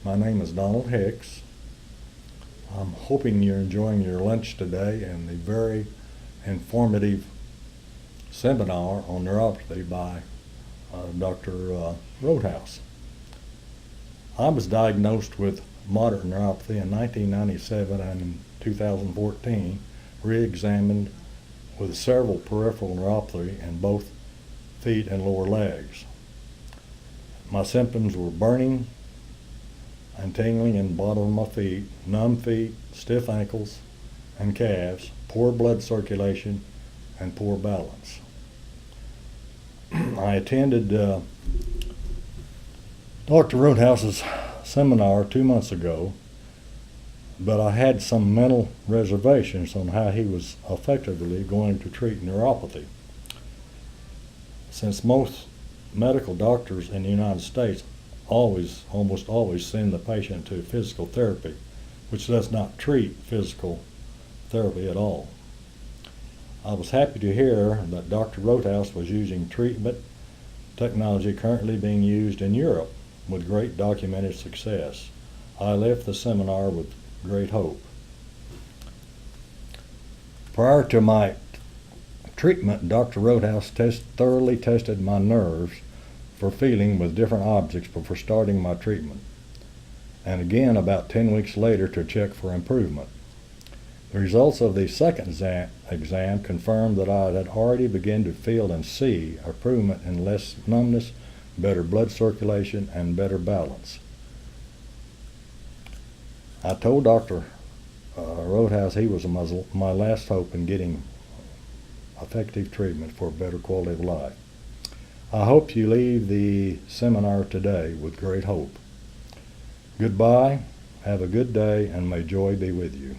My name is Donald Hicks. I'm hoping you're enjoying your lunch today and the very informative seminar on neuropathy by Dr. Roadhouse. I was diagnosed with moderate neuropathy in 1997 and in 2014 re-examined with several peripheral neuropathy in both feet and lower legs. My symptoms were burning and tingling in the bottom of my feet, numb feet, stiff ankles and calves, poor blood circulation, and poor balance. I attended Dr. Roadhouse's seminar 2 months ago, but I had some mental reservations on how he was effectively going to treat neuropathy. Since most medical doctors in the United States almost always send the patient to physical therapy, which does not treat physical therapy at all. I was happy to hear that Dr. Roadhouse was using treatment technology currently being used in Europe with great documented success. I left the seminar with great hope. Prior to my treatment, Dr. Roadhouse thoroughly tested my nerves for feeling with different objects before starting my treatment, and again about 10 weeks later to check for improvement. The results of the second exam confirmed that I had already begun to feel and see improvement in less numbness, better blood circulation, and better balance. I told Dr. Roadhouse he was my last hope in getting effective treatment for a better quality of life. I hope you leave the seminar today with great hope. Goodbye, have a good day, and may joy be with you.